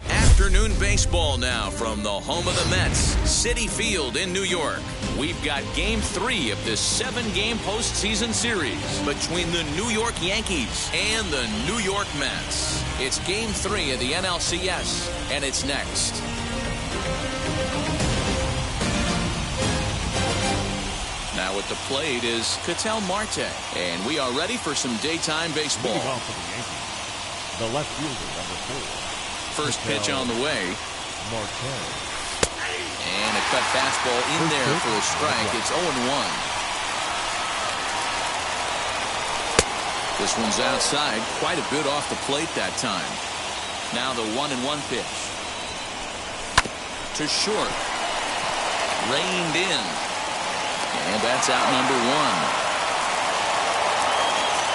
Afternoon baseball now from the home of the Mets, Citi Field in New York. We've got Game 3 of this 7-game postseason series between the New York Yankees and the New York Mets. It's Game 3 of the NLCS, and it's next. Now at the plate is Ketel Marte, and we are ready for some daytime baseball. The left fielder, number 4. First pitch on the way. Marte. And a cut fastball in there for a strike. It's 0-1. This one's outside, quite a bit off the plate that time. Now the 1-1 pitch. To short. Reined in. And that's out number 1.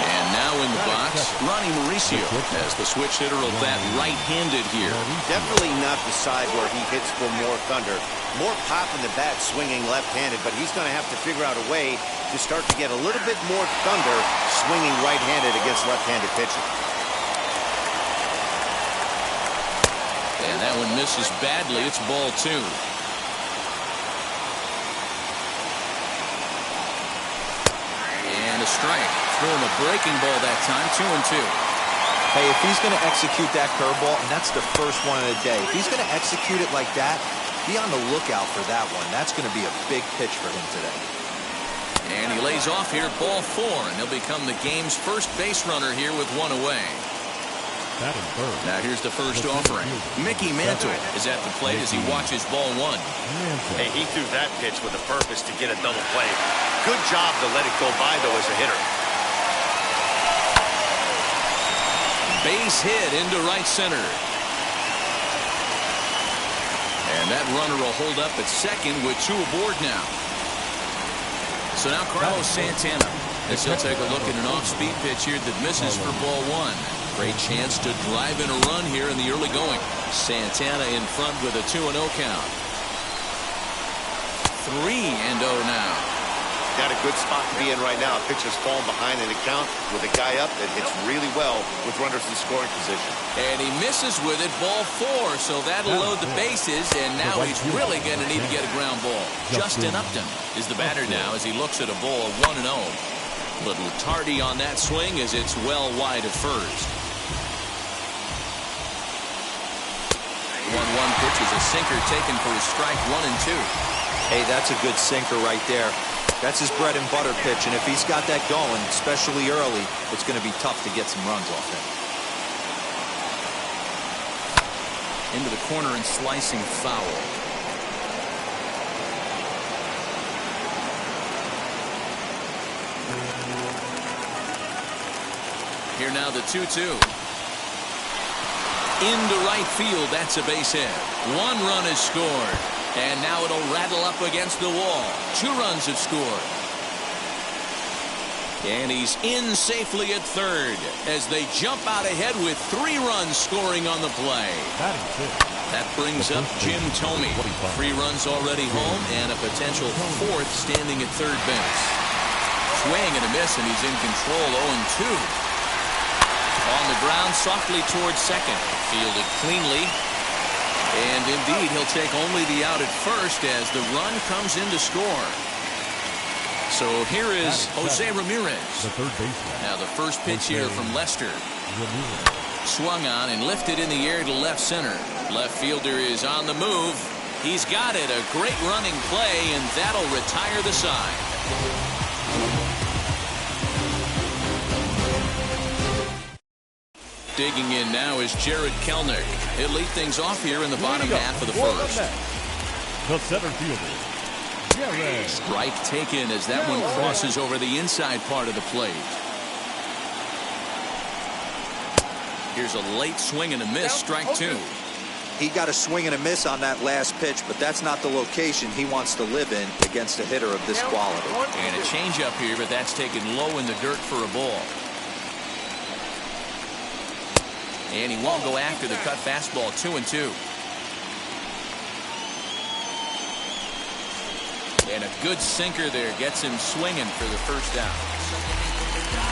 And now in the box, Ronnie Mauricio as the switch hitter will bat right-handed here. Definitely not the side where he hits for more thunder. More pop in the bat swinging left-handed, but he's going to have to figure out a way to start to get a little bit more thunder swinging right-handed against left-handed pitching. And that one misses badly. It's ball 2. And a strike. Threw him a breaking ball that time, 2-2. Hey, if he's going to execute that curveball, and that's the first one of the day, if he's going to execute it like that, be on the lookout for that one. That's going to be a big pitch for him today. And he lays off here, ball 4, and he'll become the game's first base runner here with 1 away. Now here's the first offering. Mickey Mantle is at the plate as he watches ball 1. Hey, he threw that pitch with a purpose to get a double play. Good job to let it go by, though, as a hitter. Base hit into right center. And that runner will hold up at second with 2 aboard now. So now Carlos Santana as he'll take a look at an off-speed pitch here that misses for ball 1. Great chance to drive in a run here in the early going. Santana in front with a 2-0 count. 3-0 now. Got a good spot to be in right now. Pitcher's falling behind in the count with a guy up that hits really well with runners in scoring position. And he misses with it, ball 4, so that'll load the bases, and now he's really going to need to get a ground ball. Justin Upton is the batter now as he looks at a ball 1-0. Little tardy on that swing as it's well wide of first. 1-1 pitch is a sinker taken for a strike, 1-2. Hey, that's a good sinker right there. That's his bread and butter pitch, and if he's got that going, especially early, it's going to be tough to get some runs off him. Into the corner and slicing foul. Here now the 2-2. Into right field, that's a base hit. 1 run is scored. And now it'll rattle up against the wall. 2 runs have scored. And he's in safely at third as they jump out ahead with 3 runs scoring on the play. That brings up Jim Thome. 3 runs already home and a potential 4th standing at third base. Swing and a miss, and he's in control. 0-2. On the ground softly towards second. Fielded cleanly. And indeed, he'll take only the out at first as the run comes in to score. So here is Jose Ramirez. Now the first pitch here from Lester. Swung on and lifted in the air to left center. Left fielder is on the move. He's got it. A great running play, and that'll retire the side. Digging in now is Jared Kelnick. He'll lead things off here in the bottom half of the first. The center fielder, Jared. Strike taken as that one crosses over the inside part of the plate. Here's a late swing and a miss, strike 2. He got a swing and a miss on that last pitch, but that's not the location he wants to live in against a hitter of this quality. And a changeup here, but that's taken low in the dirt for a ball. And he won't go after the cut fastball. 2-2. And a good sinker there gets him swinging for the first out.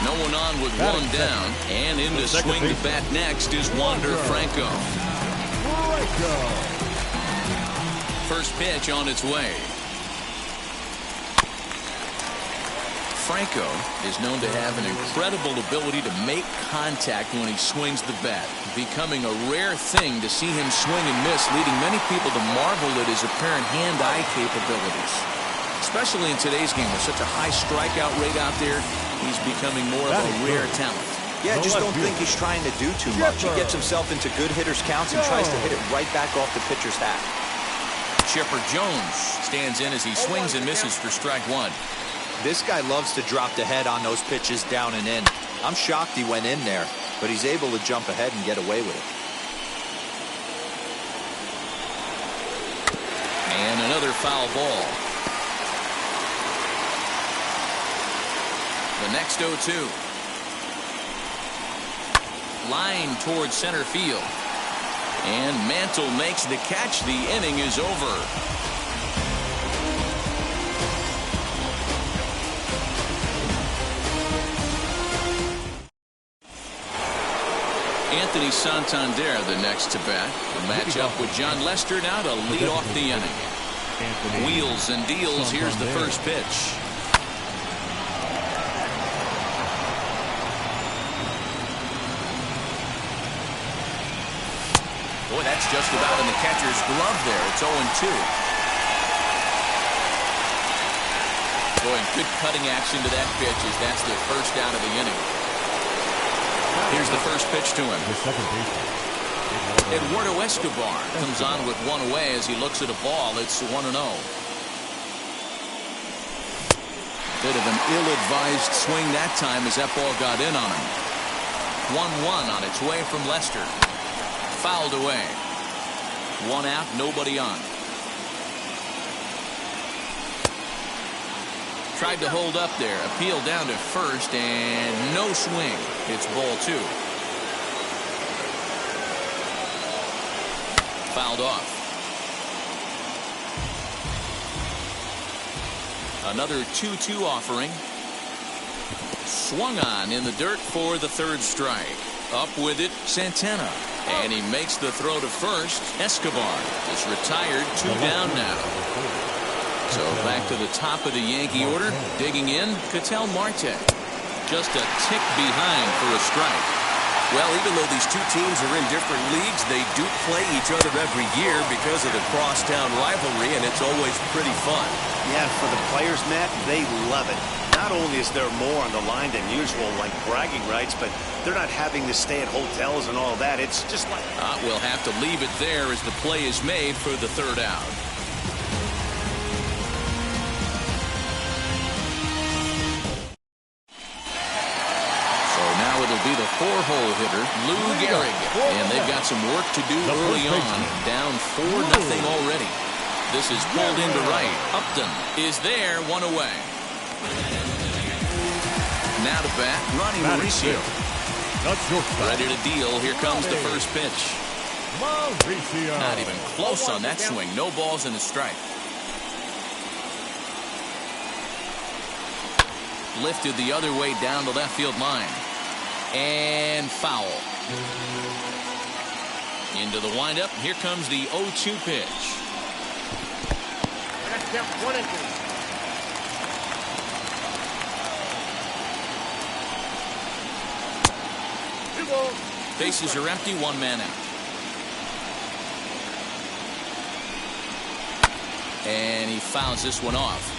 No one on with one down. And in to swing the bat next is Wander Franco. First pitch on its way. Franco is known to have an incredible ability to make contact when he swings the bat, becoming a rare thing to see him swing and miss, leading many people to marvel at his apparent hand-eye capabilities. Especially in today's game with such a high strikeout rate out there, he's becoming more of a rare talent. Yeah, I just don't think he's trying to do too much. He gets himself into good hitters' counts and tries to hit it right back off the pitcher's hat. Chipper Jones stands in as he swings and misses for strike one. This guy loves to drop the head on those pitches down and in. I'm shocked he went in there, but he's able to jump ahead and get away with it. And another foul ball. The next 0-2. Line towards center field. And Mantle makes the catch. The inning is over. Anthony Santander the next to bat. A matchup with John Lester now to lead off the inning. Wheels and deals. Here's the first pitch. Boy, that's just about in the catcher's glove there. It's 0-2. Boy, good cutting action to that pitch as that's the first out of the inning. Here's the first pitch to him. Eduardo Escobar comes on with one away as he looks at a ball. It's 1-0. Bit of an ill-advised swing that time as that ball got in on him. 1-1 on its way from Lester. Fouled away. One out, nobody on. Tried to hold up there. Appeal down to first and no swing. It's ball two. Fouled off. Another 2-2 offering. Swung on in the dirt for the third strike. Up with it, Santana. And he makes the throw to first. Escobar is retired. 2 down now. So back to the top of the Yankee order. Digging in, Ketel Marte. Just a tick behind for a strike. Well, even though these two teams are in different leagues, they do play each other every year because of the crosstown rivalry, and it's always pretty fun. Yeah, for the players, Matt, they love it. Not only is there more on the line than usual, like bragging rights, but they're not having to stay at hotels and all that. It's just like... We'll have to leave it there as the play is made for the third out. Be the 4-hole hitter, Lou Gehrig. And they've got some work to do early on. Down 4-0 already. This is pulled into right. Upton is there, one away. Now to bat, Ronnie Mauricio. Ready to deal. Here comes the first pitch. Not even close on that swing. No balls in the strike. Lifted the other way down the left field line. And foul. Into the windup. Here comes the 0-2 pitch. Bases are empty. One man out. And he fouls this one off.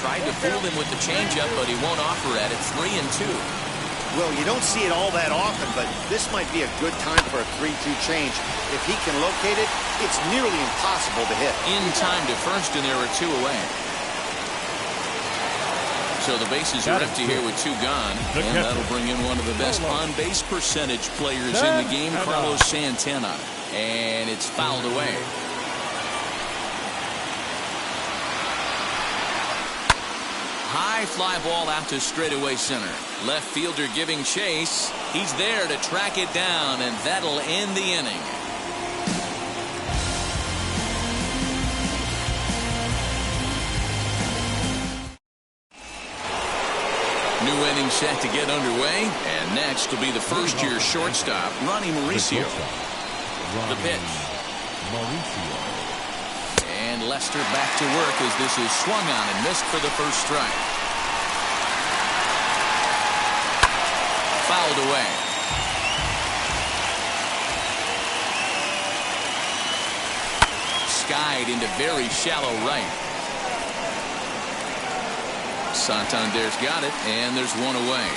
Tried to fool him with the changeup, but he won't offer at it. 3-2. Well, you don't see it all that often, but this might be a good time for a 3-2 change. If he can locate it, it's nearly impossible to hit. In time to first, and there are 2 away. So the bases are empty here with 2 gone, and that'll bring in one of the best on-base percentage players in the game, Carlos Santana. And it's fouled away. High fly ball out to straightaway center. Left fielder giving chase. He's there to track it down, and that'll end the inning. New inning set to get underway, and next will be the first-year shortstop, Ronnie Mauricio. The pitch. And Lester back to work as this is swung on and missed for the first strike. Fouled away. Skied into very shallow right. Santander's got it, and there's one away.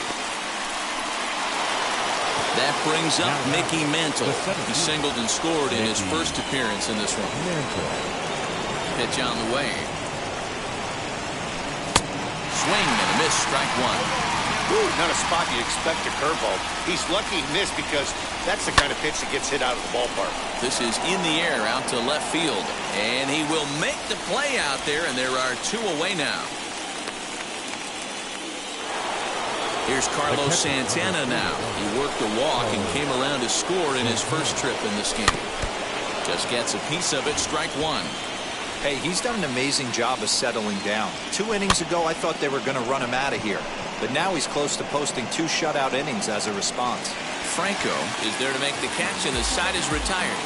That brings up Mickey Mantle. He singled and scored in his first appearance in this one. Pitch on the way. Swing and a miss, strike one. Ooh, not a spot you'd expect a curveball. He's lucky he missed because that's the kind of pitch that gets hit out of the ballpark. This is in the air out to left field, and he will make the play out there, and there are two away now. Here's Carlos Santana now. He worked a walk and came around to score in his first trip in this game. Just gets a piece of it, strike one. Hey, he's done an amazing job of settling down. 2 innings ago, I thought they were going to run him out of here. But now he's close to posting 2 shutout innings as a response. Franco is there to make the catch, and the side is retired.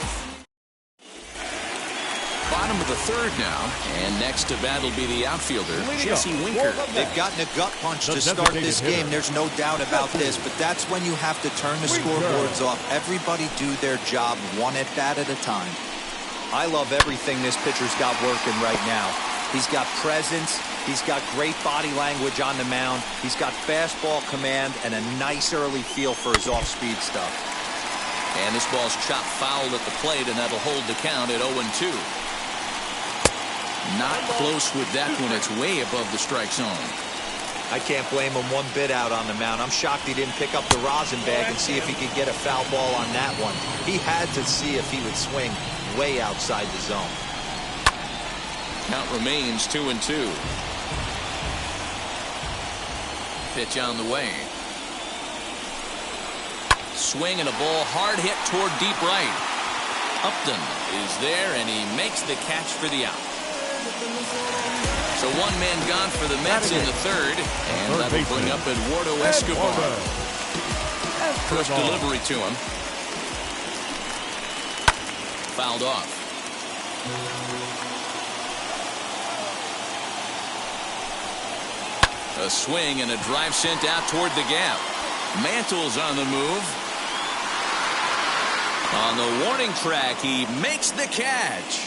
Bottom of the third now, and next to bat will be the outfielder, Jesse Winker. They've gotten a gut punch to start this game. There's no doubt about this, but that's when you have to turn the scoreboards off. Everybody do their job one at bat at a time. I love everything this pitcher's got working right now. He's got presence. He's got great body language on the mound. He's got fastball command and a nice early feel for his off-speed stuff. And this ball's chopped foul at the plate, and that'll hold the count at 0-2. Not close with that one. It's way above the strike zone. I can't blame him one bit out on the mound. I'm shocked he didn't pick up the rosin bag and see if he could get a foul ball on that one. He had to see if he would swing way outside the zone. Count remains 2-2. Pitch on the way. Swing and a ball hard hit toward deep right. Upton is there, and he makes the catch for the out. So one man gone for the Mets in the third, and that'll bring up Eduardo Escobar. First delivery to him. Fouled off. A swing and a drive sent out toward the gap. Mantle's on the move. On the warning track, he makes the catch.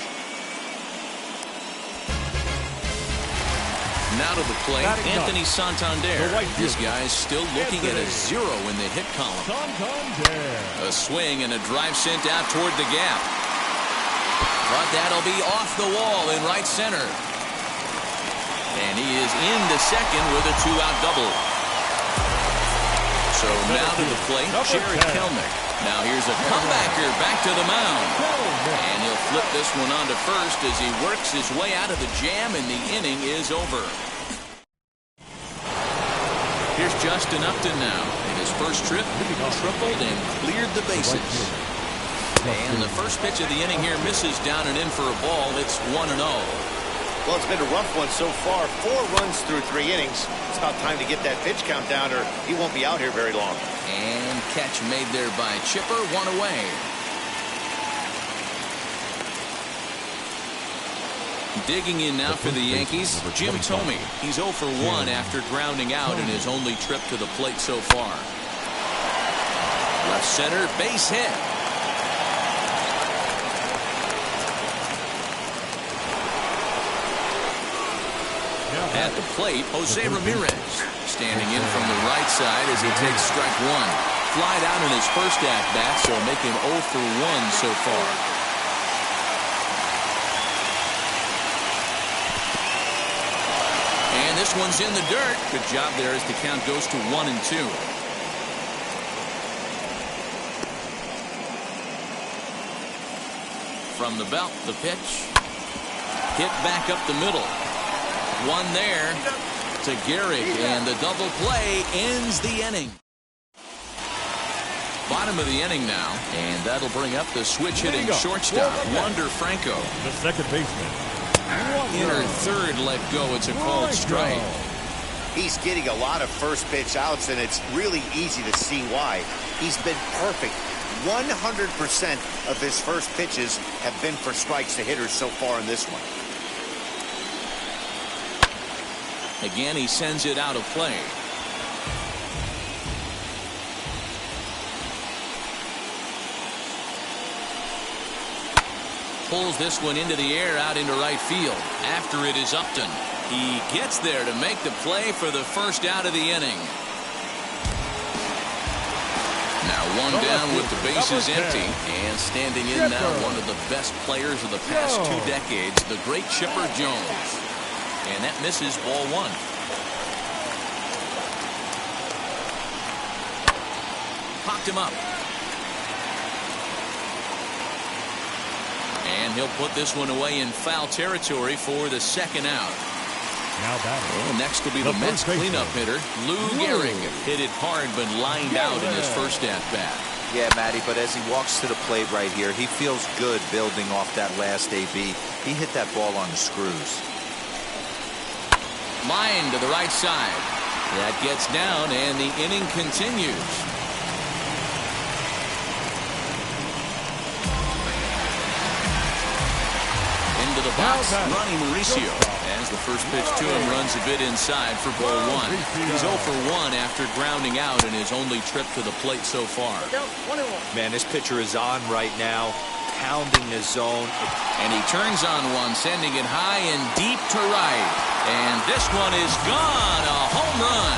Now to the plate, Anthony Santander. This guy's still looking at a 0 in the hit column. A swing and a drive sent out toward the gap. But that'll be off the wall in right center. And he is into second with a 2-out double. So now to the plate, Jared Kelenic. Now here's a comebacker back to the mound. And he'll flip this one on to first as he works his way out of the jam, and the inning is over. Here's Justin Upton now. In his first trip, he tripled and cleared the bases. And the first pitch of the inning here misses down and in for a ball. It's 1-0. Well, it's been a rough one so far. 4 runs through 3 innings. It's about time to get that pitch count down, or he won't be out here very long. And catch made there by Chipper, 1 away. Digging in now for the Yankees, Jim Thome. He's 0 for 1 after grounding out in his only trip to the plate so far. Left center, base hit. At the plate, Jose Ramirez standing in from the right side as he takes strike one. Flied out in his first at-bat, so make him 0 for 1 so far. And this one's in the dirt. Good job there as the count goes to 1-2. From the belt, the pitch. Hit back up the middle. One there to Gehrig, and the double play ends the inning. Bottom of the inning now, and that'll bring up the switch hitting shortstop, Wander Franco. The second baseman. Inner third let go. It's a called strike. He's getting a lot of first pitch outs, and it's really easy to see why. He's been perfect. 100% of his first pitches have been for strikes to hitters so far in this one. Again, he sends it out of play. Pulls this one into the air out into right field. After it is Upton. He gets there to make the play for the first out of the inning. Now one down with the bases empty. And standing in now, one of the best players of the past 2 decades, the great Chipper Jones. And that misses, ball 1. Popped him up. And he'll put this one away in foul territory for the second out. Now batting. Well, next will be the Mets cleanup hitter, Lou Gehrig. Hit it hard, but lined out in his first at-bat. Yeah, Matty, but as he walks to the plate right here, he feels good building off that last AB. He hit that ball on the screws. Line to the right side. That gets down, and the inning continues. Into the box, Ronnie Mauricio. As the first pitch to him runs a bit inside for ball 1. He's 0 for 1 after grounding out in his only trip to the plate so far. Man, this pitcher is on right now, pounding the zone. And he turns on one, sending it high and deep to right. And this one is gone, a home run.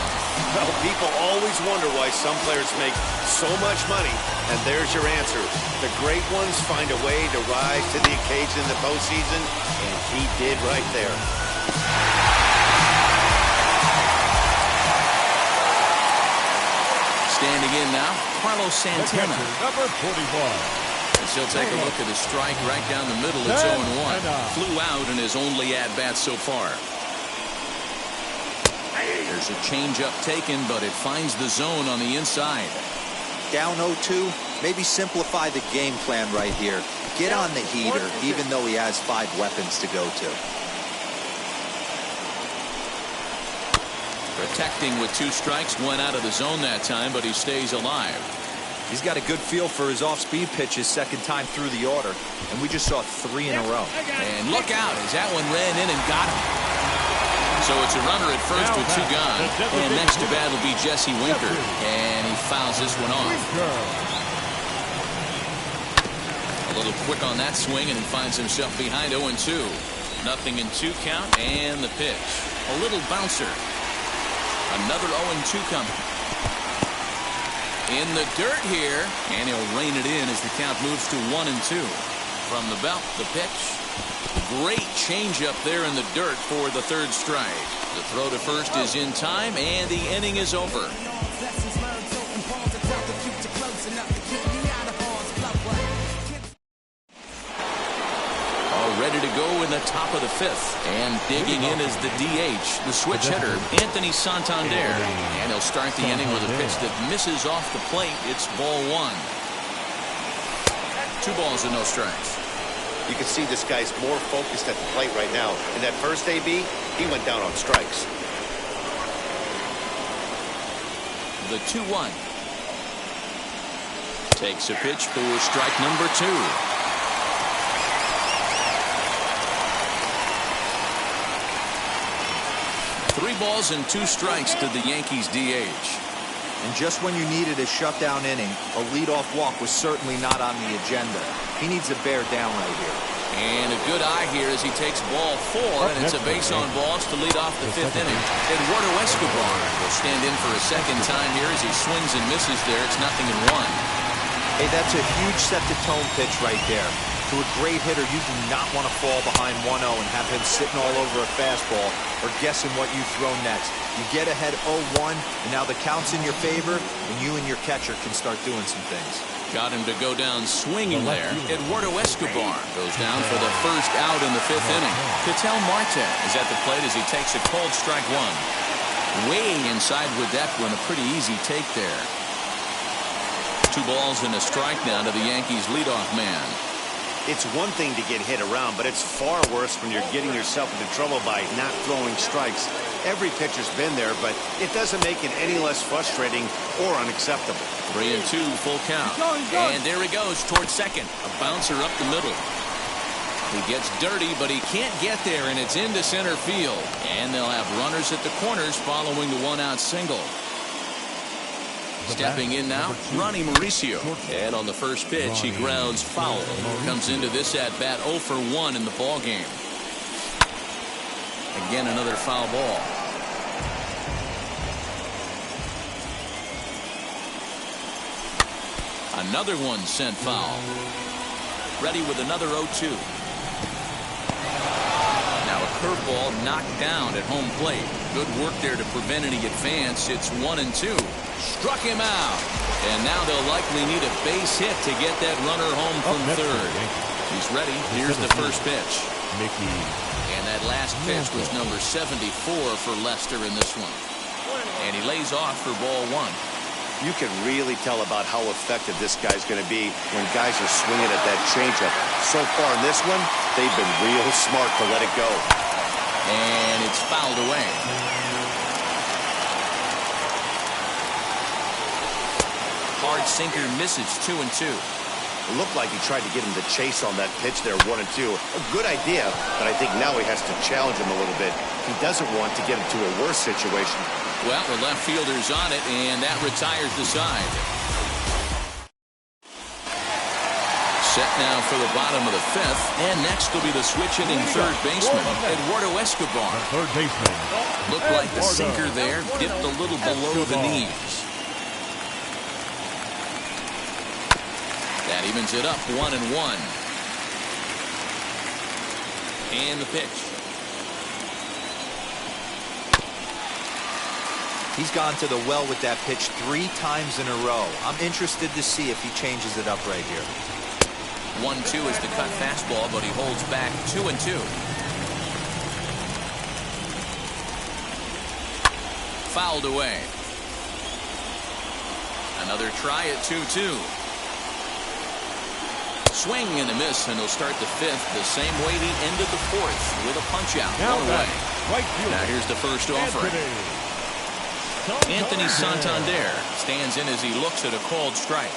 Well, people always wonder why some players make so much money, and there's your answer. The great ones find a way to rise to the occasion in the postseason, and he did right there. Standing in now, Carlos Santana. Number 41. As he'll take a look at his strike right down the middle. It's 0-1. Flew out in his only at-bat so far. There's a changeup taken, but it finds the zone on the inside. Down 0-2, maybe simplify the game plan right here. Get on the heater, even though he has 5 weapons to go to. Protecting with 2 strikes, 1 out of the zone that time, but he stays alive. He's got a good feel for his off-speed pitches second time through the order, and we just saw 3 in a row. And look out as that one ran in and got him. So it's a runner at first with 2 gone. And next to bat will be Jesse Winker. And he fouls this one off. A little quick on that swing, and he finds himself behind 0-2. Nothing in 2 count, and the pitch. A little bouncer. Another 0-2 coming. In the dirt here, and he'll rein it in as the count moves to 1-2. From the belt, the pitch. Great changeup there in the dirt for the 3rd strike. The throw to first is in time, and the inning is over. All ready to go in the top of the 5th. And digging in is the DH, the switch hitter, Anthony Santander. And he'll start the inning with a pitch that misses off the plate. It's ball 1. 2 balls and no strikes. You can see this guy's more focused at the plate right now. In that first AB, he went down on strikes. The 2-1. Takes a pitch for strike number 2. Three balls and 2 strikes to the Yankees DH. And just when you needed a shutdown inning, a leadoff walk was certainly not on the agenda. He needs to bear down right here. And a good eye here as he takes ball 4, and it's a base on balls to lead off the 5th inning. Eduardo Escobar will stand in for a second time here as he swings and misses there. It's 0-1. Hey, that's a huge set-the-tone pitch right there. To a great hitter, you do not want to fall behind 1-0 and have him sitting all over a fastball or guessing what you throw next. You get ahead 0-1, and now the count's in your favor, and you and your catcher can start doing some things. Got him to go down swinging there. Eduardo Escobar goes down for the first out in the 5th inning. Ketel Marte is at the plate as he takes a cold strike 1. Way inside with that one, a pretty easy take there. 2 balls and a strike now to the Yankees leadoff man. It's one thing to get hit around, but it's far worse when you're getting yourself into trouble by not throwing strikes. Every pitcher's been there, but it doesn't make it any less frustrating or unacceptable. 3-2, full count. And there he goes towards second. A bouncer up the middle. He gets dirty, but he can't get there, and it's into center field. And they'll have runners at the corners following the one-out single. Stepping in now, Ronnie Mauricio. And on the first pitch, he grounds foul. Comes into this at-bat 0 for 1 in the ball game. Again, another foul ball. Another one sent foul. Ready with another 0-2. Now a curveball knocked down at home plate. Good work there to prevent any advance. It's 1-2. Struck him out. And now they'll likely need a base hit to get that runner home from third. He's ready. Here's the first pitch. And that last pitch was number 74 for Lester in this one. And he lays off for ball 1. You can really tell about how effective this guy's going to be when guys are swinging at that changeup. So far in this one, they've been real smart to let it go. And it's fouled away. Hard sinker misses 2-2. It looked like he tried to get him to chase on that pitch there, 1-2. A good idea, but I think now he has to challenge him a little bit. He doesn't want to get into a worse situation. Well, the left fielder's on it, and that retires the side. Set now for the bottom of the 5th, and next will be the switch-hitting third baseman, Eduardo Escobar. Third baseman. Looked like the sinker there dipped a little below the knees. That evens it up 1-1. And the pitch. He's gone to the well with that pitch 3 times in a row. I'm interested to see if he changes it up right here. 1-2 is the cut fastball, but he holds back 2-2. Fouled away. Another try at 2-2. Swing and a miss, and he'll start the 5th the same way he ended the 4th with a punch-out. One away. Now here's the first offering. Anthony Santander stands in as he looks at a called strike.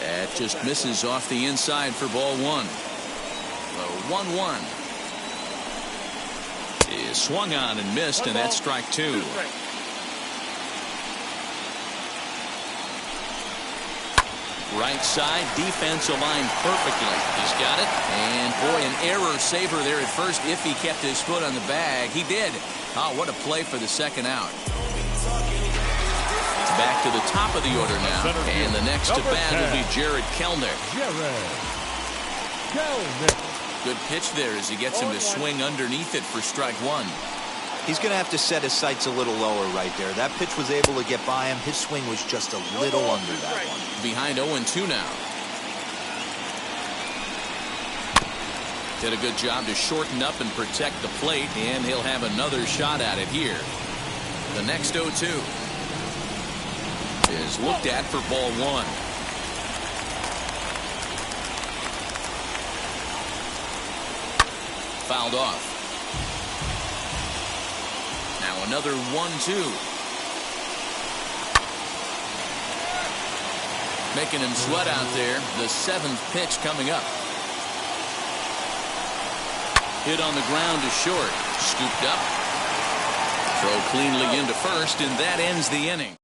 That just misses off the inside for ball 1. The 1-1 is swung on and missed, and that's strike 2. Right side, defense aligned perfectly. He's got it. And, boy, an error saver there at first if he kept his foot on the bag. He did. Oh, what a play for the second out. Back to the top of the order now. And the next to bat will be Jared Kellner. Good pitch there as he gets him to swing underneath it for strike 1. He's going to have to set his sights a little lower right there. That pitch was able to get by him. His swing was just a little under that one. Behind 0-2 now. Did a good job to shorten up and protect the plate, and he'll have another shot at it here. The next 0-2 is looked at for ball 1. Fouled off. Now another 1-2. Making him sweat out there. The 7th pitch coming up. Hit on the ground to short. Scooped up. Throw cleanly into first, and that ends the inning.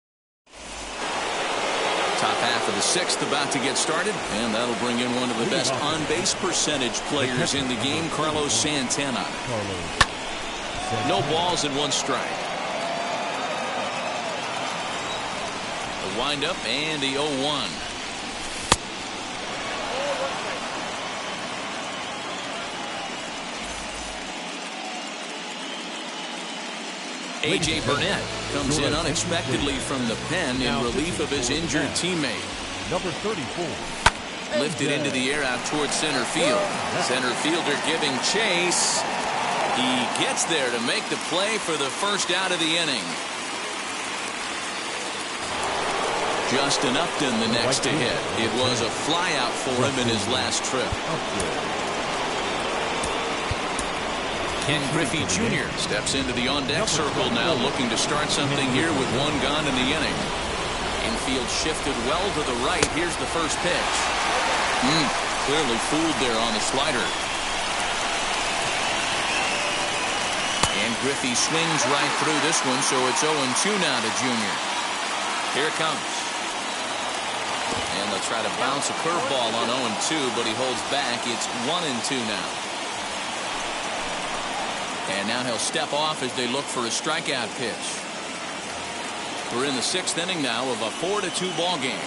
Top half of the 6th about to get started, and that'll bring in one of the best on-base percentage players in the game, Carlos Santana. No balls and 1 strike. The windup and the 0-1. A.J. Burnett comes in unexpectedly from the pen in relief of his injured teammate. Number 34. Lifted into the air out towards center field. Center fielder giving chase. He gets there to make the play for the first out of the inning. Justin Upton the next to hit. It was a flyout for him in his last trip. Ken Griffey Jr. steps into the on-deck circle now, looking to start something here with one gone in the inning. Infield shifted well to the right. Here's the first pitch. Clearly fooled there on the slider. And Griffey swings right through this one, so it's 0-2 now to Jr. Here it comes. And they'll try to bounce a curveball on 0-2, but he holds back. It's 1-2 now. And now he'll step off as they look for a strikeout pitch. We're in the 6th inning now of a 4-2 ball game.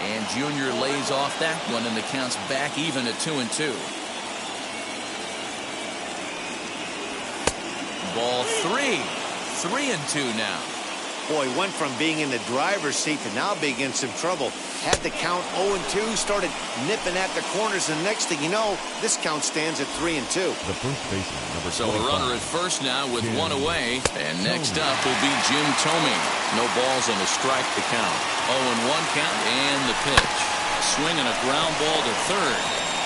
And Jr. lays off that one, and the count's back even at 2-2. Ball 3. 3-2 now. Boy, went from being in the driver's seat to now being in some trouble. Had the count 0-2, started nipping at the corners, and next thing you know, this count stands at 3-2. The first baseman, number 25. So a runner at first now with one away. And next up will be Jim Thome. No balls and a strike to count. 0-1 count and the pitch. Swing and a ground ball to third.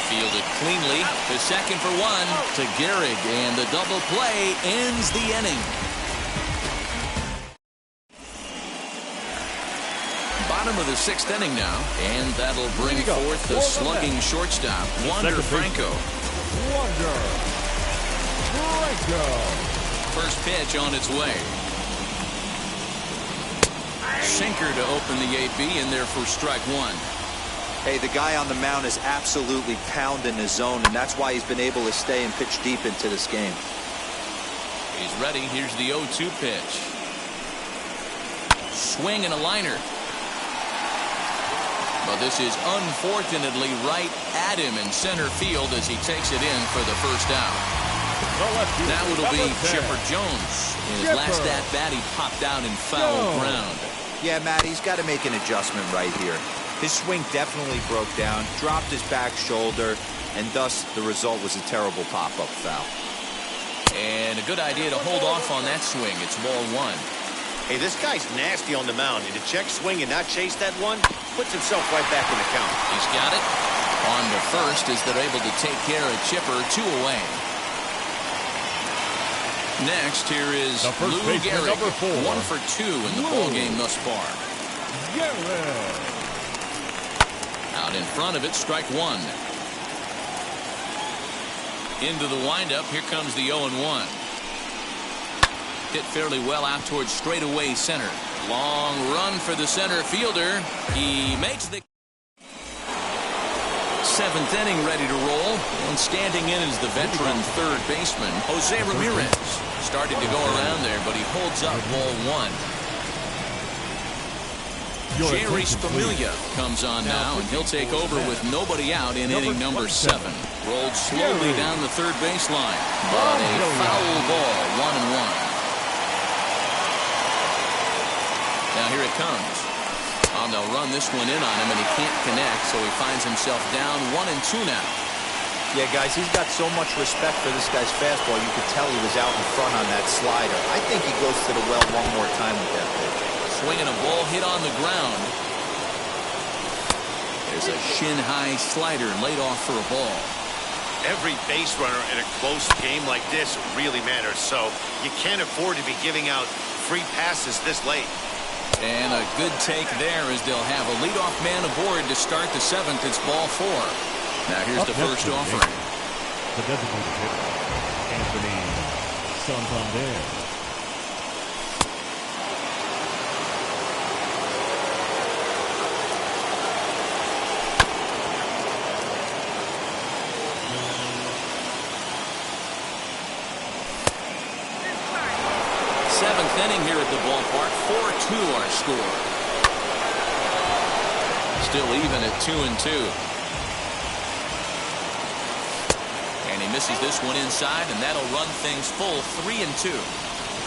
Fielded cleanly to second for one to Gehrig, and the double play ends the inning. Bottom of the 6th inning now, and that'll bring forth the slugging shortstop, Wander Franco. Wander Franco. First pitch on its way. Sinker to open the 8B, in there for strike one. Hey, the guy on the mound is absolutely pounding his zone, and that's why he's been able to stay and pitch deep into this game. He's ready. Here's the 0-2 pitch. Swing and a liner. But this is unfortunately right at him in center field as he takes it in for the first out. Now it'll be Chipper Jones. In his last at-bat, he popped out in foul ground. Yeah, Matt, he's got to make an adjustment right here. His swing definitely broke down, dropped his back shoulder, and thus the result was a terrible pop-up foul. And a good idea to hold off on that swing. It's ball one. Hey, this guy's nasty on the mound, and to check swing and not chase that one puts himself right back in the count. He's got it. On to first as they're able to take care of Chipper, 2 away. Next, here is Lou Gehrig, number 4. 1 for 2 in the ballgame thus far. Gehrig. Out in front of it, strike one. Into the windup, here comes the 0-1. Hit fairly well out towards straightaway center. Long run for the center fielder. He makes the 7th inning ready to roll. And standing in is the veteran third baseman, Jose Ramirez. Started to go around there, but he holds up ball one. Jerry Spamilia comes on now, and he'll take over with nobody out in inning number 7. Rolled slowly down the third baseline, but a foul ball, 1-1. Now here it comes. They'll run this one in on him, and he can't connect, so he finds himself down 1-2 now. Yeah, guys, he's got so much respect for this guy's fastball. You could tell he was out in front on that slider. I think he goes to the well one more time with that pitch. Swinging a ball hit on the ground. There's a shin-high slider laid off for a ball. Every base runner in a close game like this really matters, so you can't afford to be giving out free passes this late. And a good take there as they'll have a leadoff man aboard to start the 7th. It's ball 4. Now here's the first offering. The designated hitter, Anthony Santander. Inning here at the ballpark. 4-2 our score. Still even at 2-2. And he misses this one inside, and that'll run things full 3-2.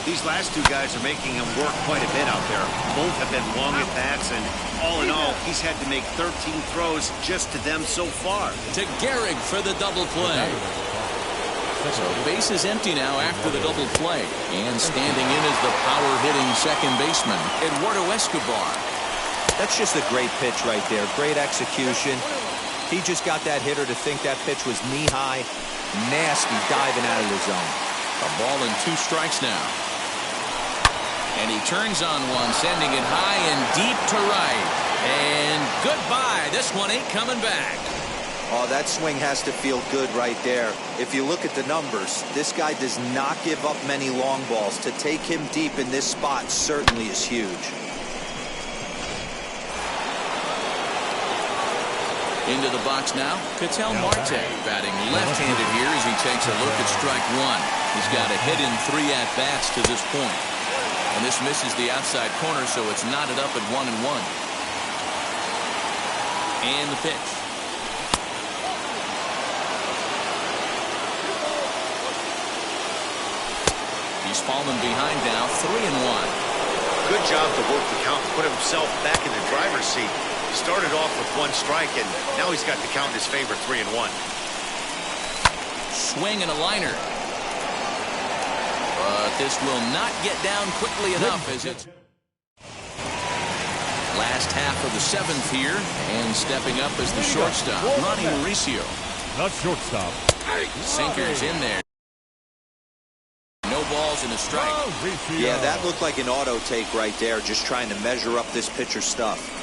These last two guys are making him work quite a bit out there. Both have been long at bats, and all in all, he's had to make 13 throws just to them so far. To Gehrig for the double play. So base is empty now after the double play. And standing in is the power-hitting second baseman, Eduardo Escobar. That's just a great pitch right there. Great execution. He just got that hitter to think that pitch was knee-high. Nasty diving out of the zone. A ball and 2 strikes now. And he turns on one, sending it high and deep to right. And goodbye. This one ain't coming back. Oh, that swing has to feel good right there. If you look at the numbers, this guy does not give up many long balls. To take him deep in this spot certainly is huge. Into the box now, Ketel Marte batting left-handed here as he takes a look at strike 1. He's got a hit in 3 at-bats to this point. And this misses the outside corner, so it's knotted up at 1-1. And the pitch. He's fallen behind now, 3-1. Good job to work the count and put himself back in the driver's seat. Started off with 1 strike, and now he's got the count in his favor, 3-1. Swing and a liner. But this will not get down quickly enough as it's last half of the 7th here, and stepping up as the shortstop, Ronnie Mauricio. The shortstop. Sinkers in there. No balls and a strike. Yeah, that looked like an auto take right there, just trying to measure up this pitcher's stuff.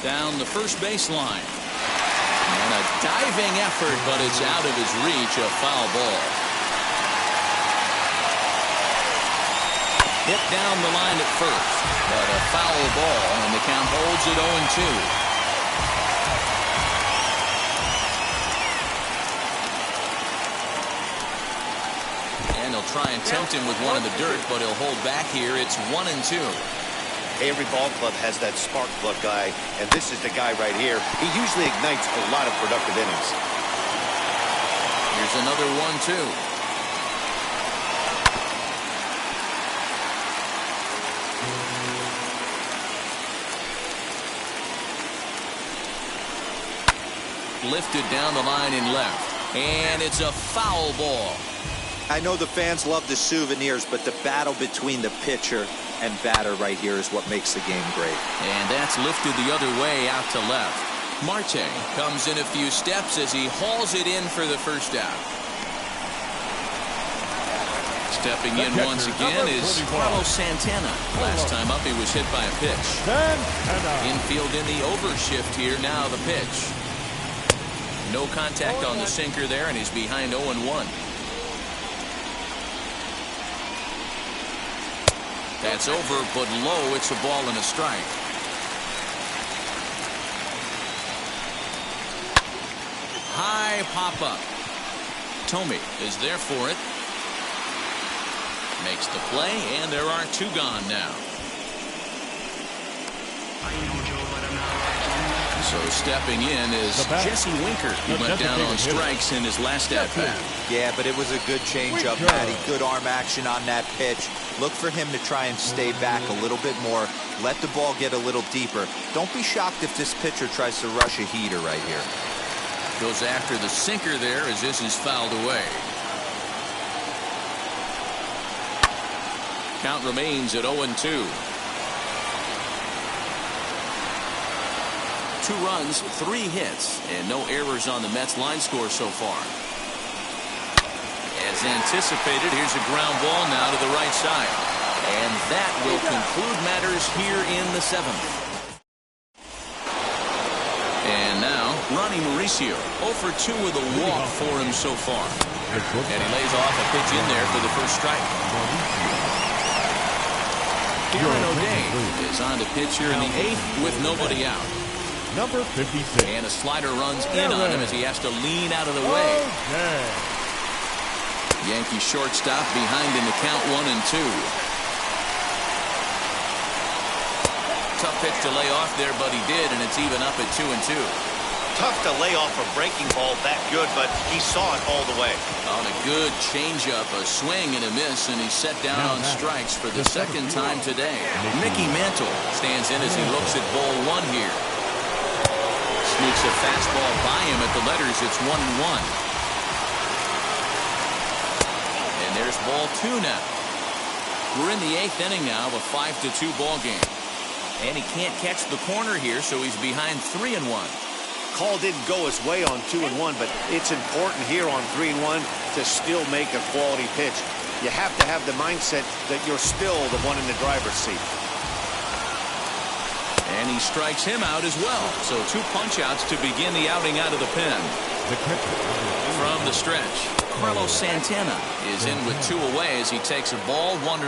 Down the first baseline. And a diving effort, but it's out of his reach, a foul ball. Hit down the line at first, but a foul ball, and the count holds it 0-2. And he'll try and tempt him with one in the dirt, but he'll hold back here. It's 1-2. Every ball club has that spark plug guy, and this is the guy right here. He usually ignites a lot of productive innings. Here's another 1-2. Lifted down the line in left, and it's a foul ball. I know the fans love the souvenirs, but the battle between the pitcher and batter right here is what makes the game great. And that's lifted the other way out to left. Marte comes in a few steps as he hauls it in for the first out. Stepping in once again is Carlos Santana. Last time up he was hit by a pitch. Infield in the overshift here, now the pitch. No contact on the sinker there, and he's behind 0-1. That's over, but low. It's a ball and a strike. High pop-up. Thome is there for it. Makes the play, and there are 2 gone now. So stepping in is Jesse Winker, who went down on strikes in his last at-bat. Yeah, but it was a good change-up, Matty. Good arm action on that pitch. Look for him to try and stay back a little bit more. Let the ball get a little deeper. Don't be shocked if this pitcher tries to rush a heater right here. Goes after the sinker there as this is fouled away. Count remains at 0-2. 2 runs, 3 hits, and no errors on the Mets line score so far. As anticipated, here's a ground ball now to the right side. And that will conclude matters here in the 7th. And now, Ronnie Mauricio, 0 for 2 with a walk for him so far. And he lays off a pitch in there for the first strike. Kieran O'Day is on to pitch here in the 8th with nobody out. Number 56. And a slider runs in on him as he has to lean out of the way. Yankee shortstop behind in the count 1-2. Tough pitch to lay off there, but he did, and it's even up at 2-2. Tough to lay off a breaking ball that good, but he saw it all the way. On a good changeup, a swing and a miss, and he's set down on strikes for the 2nd time today. Mickey Mantle stands in as he looks at ball 1 here. Sneaks a fastball by him at the letters. It's 1-1. there's ball 2 now. We're in the 8th inning now of a 5-2 ball game. And he can't catch the corner here, so he's behind 3-1. Call didn't go his way on 2-1, but it's important here on 3-1 to still make a quality pitch. You have to have the mindset that you're still the one in the driver's seat. And he strikes him out as well. So 2 punch-outs to begin the outing out of the pen. From the stretch, Carlos Santana is in with 2 away as he takes a ball 1-0.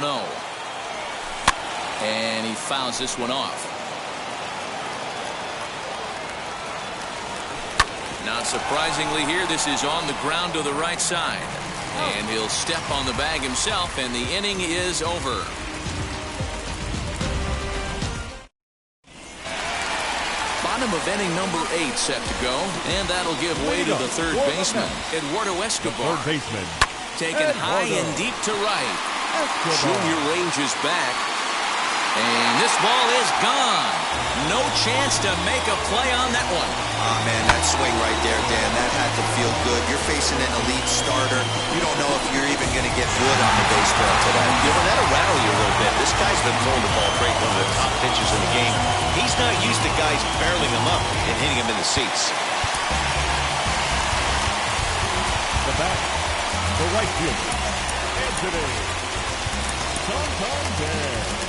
And he fouls this one off. Not surprisingly here, this is on the ground to the right side. And he'll step on the bag himself, and the inning is over. Bottom of inning number 8 set to go, and that'll give way to the third baseman, Eduardo Escobar. Third baseman. Taken high and deep to right. Junior ranges back. And this ball is gone. No chance to make a play on that one. Ah, man, that swing right there, Dan, that had to feel good. You're facing an elite starter. You don't know if you're even going to get wood on the baseball today. Yeah, well, that'll rattle you a little bit. This guy's been throwing the ball great, one of the top pitchers in the game. He's not used to guys barreling him up and hitting him in the seats. The bat, the right fielder, Anthony Santander.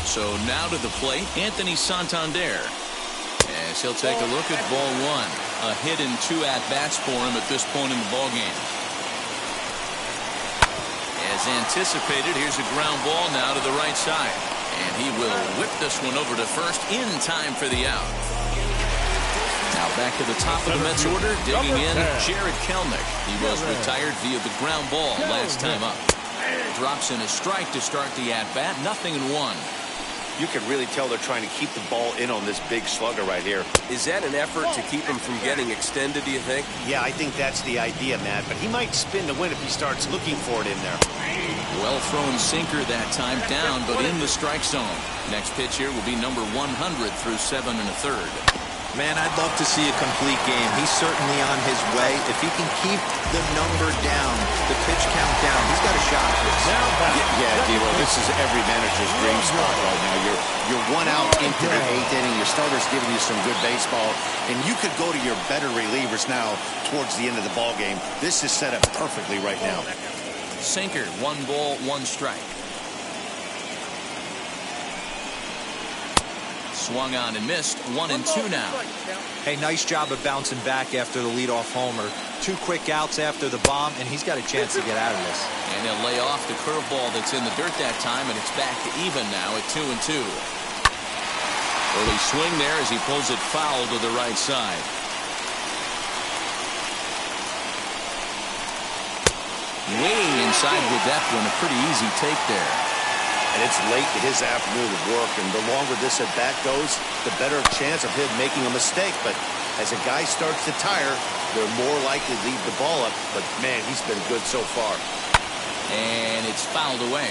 So now to the plate, Anthony Santander. As he'll take a look at ball 1. A hit and 2 at-bats for him at this point in the ballgame. As anticipated, here's a ground ball now to the right side. And he will whip this one over to first in time for the out. Now back to the top of the Mets order, digging in, Jared Kelenic. He was retired via the ground ball last time up. Drops in a strike to start the at-bat, 0-1. You can really tell they're trying to keep the ball in on this big slugger right here. Is that an effort to keep him from getting extended, do you think? Yeah, I think that's the idea, Matt. But he might spin to win if he starts looking for it in there. Well thrown sinker that time down, but in the strike zone. Next pitch here will be number 100 through 7 1/3. Man, I'd love to see a complete game. He's certainly on his way. If he can keep the number down, the pitch count down, he's got a shot at this. Yeah, D-Lo, this is every manager's dream spot right now. You're 1 out into the 8th inning. Your starter's giving you some good baseball, and you could go to your better relievers now towards the end of the ball game. This is set up perfectly right now. Sinker, 1 ball, 1 strike. Swung on and missed, 1-2 now. Hey, nice job of bouncing back after the leadoff homer. 2 quick outs after the bomb, and he's got a chance to get out of this. And he'll lay off the curveball that's in the dirt that time, and it's back to even now at 2-2. Early swing there as he pulls it foul to the right side. Way inside with that one, a pretty easy take there. And it's late in his afternoon of work, and the longer this at-bat goes, the better chance of him making a mistake. But as a guy starts to tire, they're more likely to leave the ball up. But, man, he's been good so far. And it's fouled away.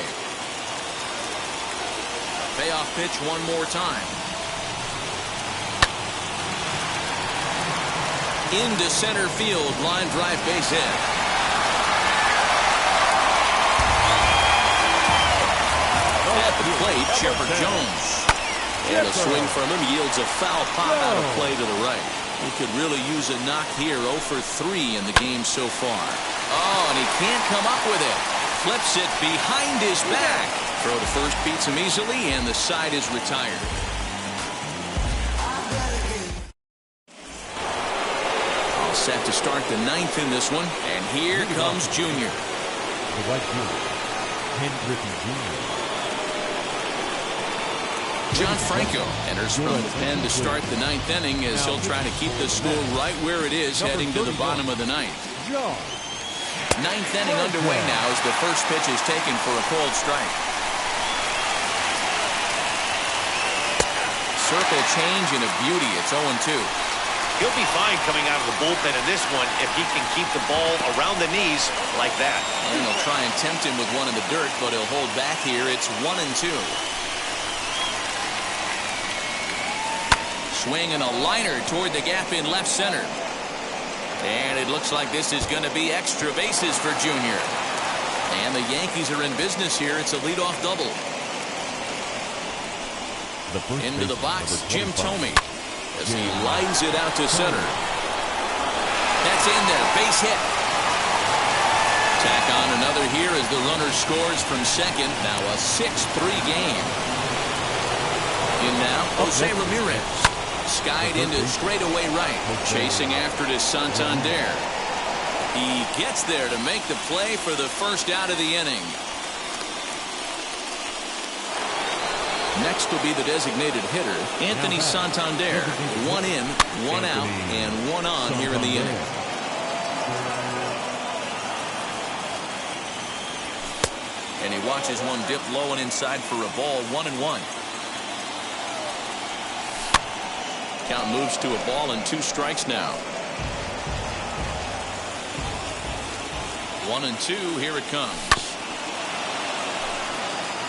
Payoff pitch one more time. Into center field, line drive base hit. At the plate, Shepard Jones. And a swing from him yields a foul pop out of play to the right. He could really use a knock here. 0 for 3 in the game so far. Oh, and he can't come up with it. Flips it behind his back. Throw to first beats him easily, and the side is retired. All set to start the 9th in this one, and here comes Junior. The right fielder, Ken Griffey Jr. John Franco enters from the pen to start the 9th inning as he'll try to keep the score right where it is heading to the bottom of the 9th. 9th inning underway now as the first pitch is taken for a cold strike. Circle change and a beauty. It's 0-2. He'll be fine coming out of the bullpen in this one if he can keep the ball around the knees like that. And he'll try and tempt him with one in the dirt, but he'll hold back here. It's 1-2. Swing and a liner toward the gap in left center. And it looks like this is going to be extra bases for Junior. And the Yankees are in business here. It's a leadoff double. Into the box, Jim Thome, as he lines it out to center. That's in there, base hit. Tack on another here as the runner scores from second. Now a 6-3 game. In now, Jose Ramirez. Skied into straightaway right. Chasing after to Santander. He gets there to make the play for the first out of the inning. Next will be the designated hitter, Anthony Santander. 1 in, 1 out, and 1 on here in the inning. And he watches one dip low and inside for a ball. 1-1. Count moves to a ball and 2 strikes now. 1-2. Here it comes.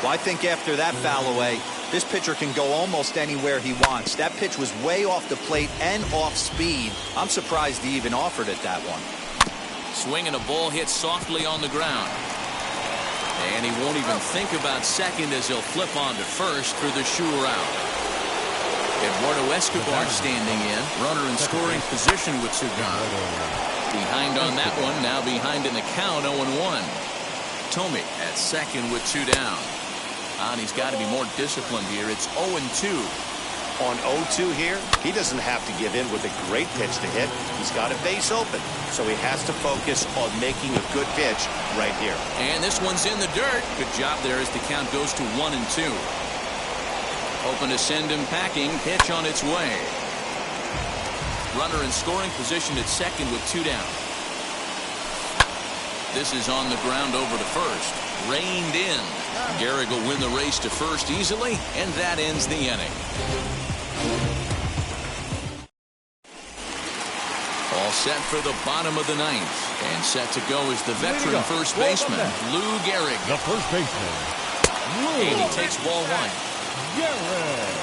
Well, I think after that foul away, this pitcher can go almost anywhere he wants. That pitch was way off the plate and off speed. I'm surprised he even offered it that one. Swing and a ball hit softly on the ground. And he won't even think about second as he'll flip on to first for the sure out. Eduardo Escobar standing in. Runner in scoring position with Sugan. Behind on that one. Now behind in the count. 0-1. Thome at second with 2 down. And he's got to be more disciplined here. It's 0-2. On 0-2 here, he doesn't have to give in with a great pitch to hit. He's got a base open, so he has to focus on making a good pitch right here. And this one's in the dirt. Good job there as the count goes to 1-2. Hoping to send him packing. Pitch on its way. Runner in scoring position at second with 2 down. This is on the ground over to first. Reined in. Gehrig will win the race to first easily, and that ends the inning. All set for the bottom of the 9th. And set to go is the veteran first baseman, Lou Gehrig. The first baseman, And he takes ball 1. Gehrig.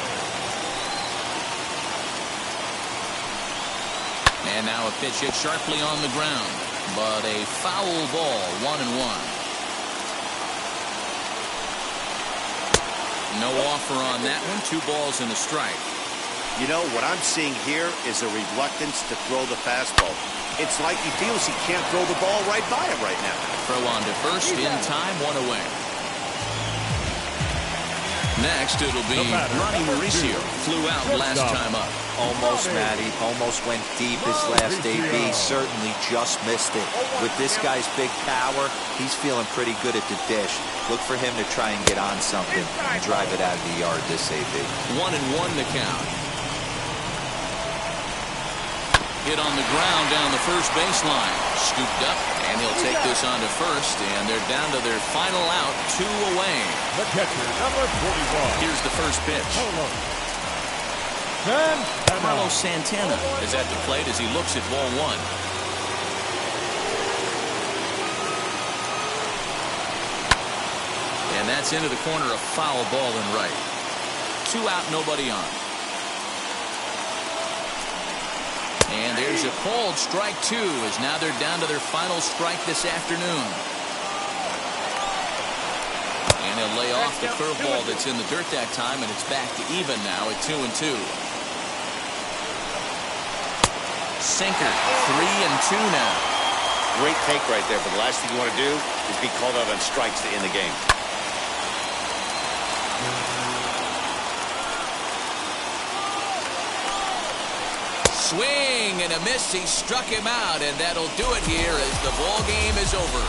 And now a pitch hit sharply on the ground. But a foul ball, 1-1. No offer on that one. 2 balls and a strike. You know, what I'm seeing here is a reluctance to throw the fastball. It's like he feels he can't throw the ball right by him right now. Throw on to first in time, 1 away. Next, it'll be Ronnie Mauricio. Flew out last time up. Almost, Matty. Almost went deep his last AB. Certainly just missed it. With this guy's big power, he's feeling pretty good at the dish. Look for him to try and get on something and drive it out of the yard this AB. 1-1 the count. Hit on the ground down the first baseline. Scooped up, and he'll take this on to first, and they're down to their final out, 2 away. The catcher, number 41. Here's the first pitch. Carlos Santana is at the plate as he looks at ball 1. And that's into the corner, a foul ball in right. 2 out, nobody on. And there's a called strike 2 as now they're down to their final strike this afternoon. And he'll lay off the curveball that's in the dirt that time, and it's back to even now at 2-2. Sinker, 3-2 now. Great take right there, but the last thing you want to do is be called out on strikes to end the game. Swing and a miss. He struck him out, and that'll do it here as the ball game is over.